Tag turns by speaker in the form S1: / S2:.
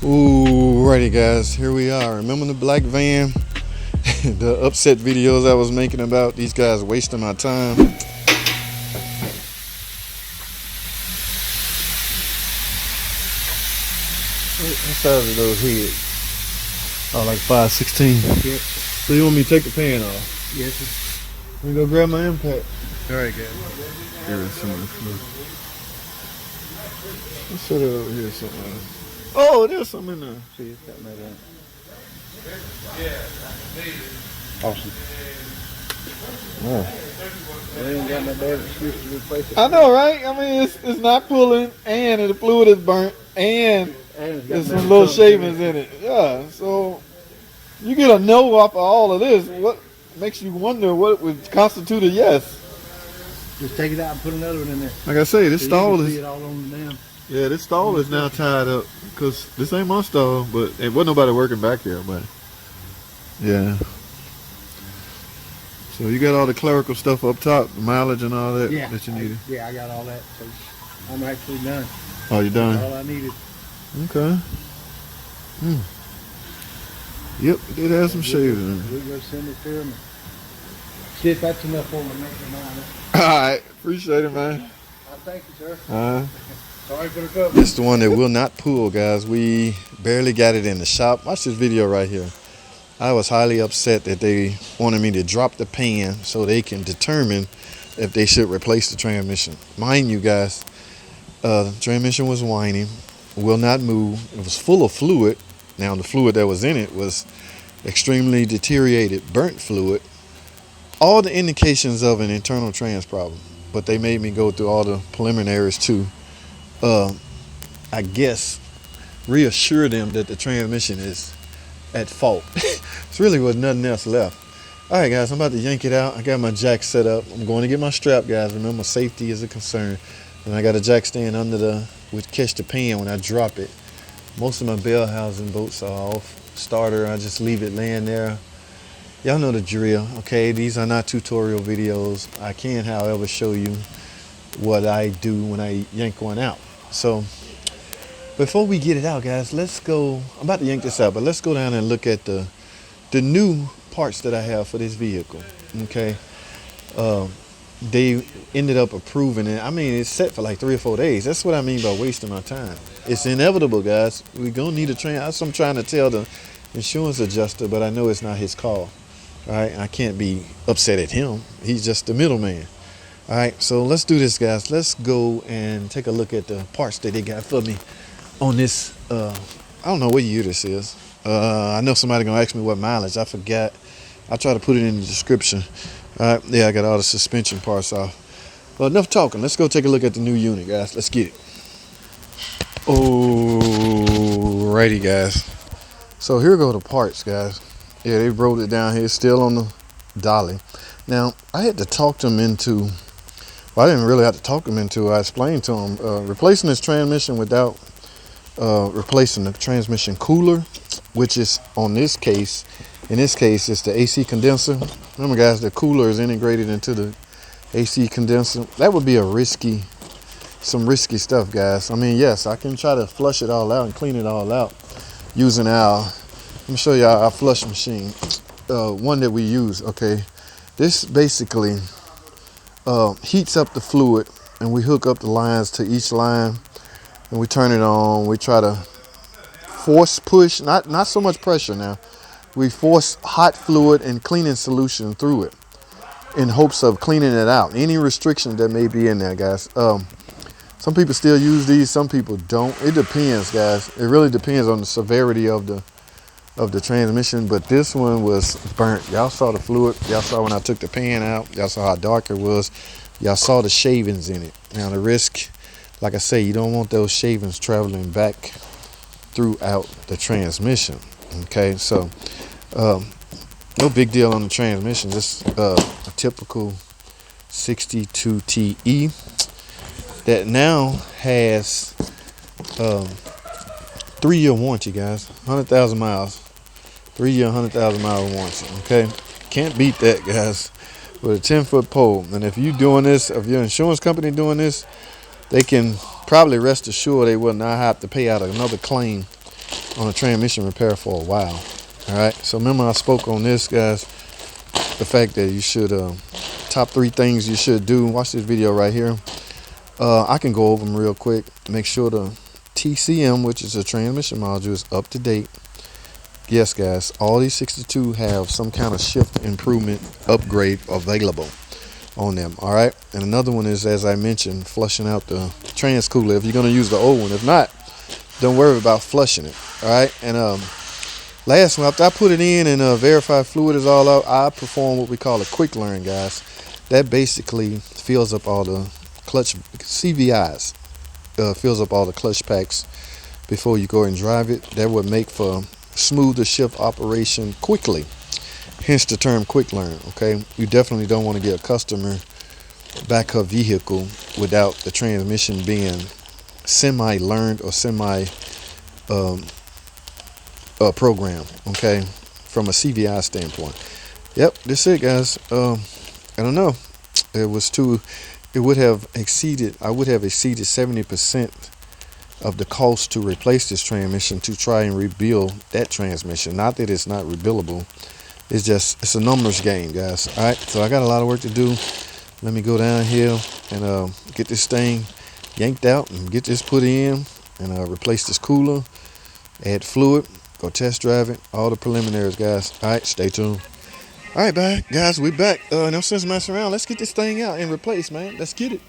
S1: Alrighty guys, here we are. Remember the black van? The upset videos I was making about these guys wasting my time? What size are those heads? Oh, like 5/16.
S2: Yep.
S1: So you want me to take the pan off?
S2: Yes, sir.
S1: Let me go grab my impact.
S2: Alright, guys.
S1: Here is some of the food. Let's set it over here somewhere. Oh, there's some in there.
S2: See, it's got that on. Awesome.
S1: Oh.
S2: They ain't got no bad excuse to replace it.
S1: I know, right? I mean, it's not pulling, and the fluid is burnt, and there's some little shavings in it. Yeah, so you get a no off of all of this. What makes you wonder what would constitute a yes?
S2: Just take it out and put another one in there.
S1: Like I say, this
S2: So
S1: stall
S2: you can
S1: is
S2: see it all on the dam.
S1: yeah, this stall is now tied up because this ain't my stall, but it wasn't nobody working back there, but yeah. So you got all the clerical stuff up top, the mileage and all that that you needed.
S2: Yeah, I got all that. So I'm actually done.
S1: Oh, you done?
S2: All I needed.
S1: Okay. Yep, it did have some shavings in it.
S2: We're going to send it to him. See if that's enough for him to make him on it.
S1: Alright, appreciate it, man.
S2: Thank you, sir. Sorry for the trouble.
S1: This is the one that will not pull, guys. We barely got it in the shop. Watch this video right here. I was highly upset that they wanted me to drop the pan so they can determine if they should replace the transmission. Mind you, guys, the transmission was whining, will not move. It was full of fluid. Now, the fluid that was in it was extremely deteriorated, burnt fluid. All the indications of an internal trans problem. But they made me go through all the preliminaries to, I guess, reassure them that the transmission is at fault. There really was nothing else left. All right, guys, I'm about to yank it out. I got my jack set up. I'm going to get my strap, guys. Remember, safety is a concern. And I got a jack stand under which catch the pan when I drop it. Most of my bell housing bolts are off. Starter, I just leave it laying there. Y'all know the drill, okay? These are not tutorial videos. I can, however, show you what I do when I yank one out. So before we get it out, guys, let's go. I'm about to yank this out, but let's go down and look at the new parts that I have for this vehicle, okay? They ended up approving it. I mean, it's set for like 3 or 4 days. That's what I mean by wasting my time. It's inevitable, guys. We're going to need a train. That's what I'm trying to tell the insurance adjuster, but I know it's not his call. All right, I can't be upset at him. He's just the middleman. All right, so let's do this, guys. Let's go and take a look at the parts that they got for me on this. I don't know what year this is. I know somebody gonna ask me what mileage. I forgot. I'll try to put it in the description. All right, yeah, I got all the suspension parts off. Well, enough talking. Let's go take a look at the new unit, guys. Let's get it. Alrighty, guys. So here go the parts, guys. Yeah, they wrote it down here, still on the dolly. Now, I had to talk them into, well, I didn't really have to talk them into, I explained to them, replacing this transmission without replacing the transmission cooler, which is in this case, it's the AC condenser. Remember, guys, the cooler is integrated into the AC condenser. That would be some risky stuff, guys. I mean, yes, I can try to flush it all out and clean it all out using let me show you our flush machine, one that we use, okay? This basically heats up the fluid, and we hook up the lines to each line, and we turn it on. We try to force push, not so much pressure now. We force hot fluid and cleaning solution through it in hopes of cleaning it out. Any restrictions that may be in there, guys. Some people still use these, some people don't. It depends, guys. It really depends on the severity of the transmission, but this one was burnt. Y'all saw the fluid. Y'all saw when I took the pan out. Y'all saw how dark it was. Y'all saw the shavings in it. Now the risk, like I say, you don't want those shavings traveling back throughout the transmission. Okay, so no big deal on the transmission. Just a typical 62TE that now has 3-year warranty, guys. 100,000 miles. 3-year, 100,000 mile warranty. Okay, can't beat that, guys. With a 10-foot pole. And if you doing this, if your insurance company doing this, they can probably rest assured they will not have to pay out another claim on a transmission repair for a while. All right, so remember I spoke on this, guys, the fact that you should top 3 things you should do. Watch this video right here. I can go over them real quick. Make sure the TCM, which is a transmission module, is up to date. Yes, guys, all these 62 have some kind of shift improvement upgrade available on them. All right, and another one is, as I mentioned, flushing out the trans cooler if you're going to use the old one. If not, don't worry about flushing it. All right, and last one, after I put it in and verify fluid is all out, I perform what we call a quick learn, guys. That basically fills up all the clutch CVIs, fills up all the clutch packs before you go and drive it. That would make for smoother shift operation quickly, hence the term quick learn. Okay, you definitely don't want to get a customer back her vehicle without the transmission being semi learned or semi program, okay, from a CVI standpoint. Yep, that's it, guys. I don't know, it would have exceeded, I would have exceeded 70% of the cost to replace this transmission to try and rebuild that transmission. Not that it's not rebuildable, it's a numbers game, guys. All right, so I got a lot of work to do. Let me go down here and get this thing yanked out and get this put in and replace this cooler, add fluid, go test drive it, all the preliminaries, guys. All right, stay tuned. All right, bye, guys, we back. No sense messing around. Let's get this thing out and replace, man. Let's get it.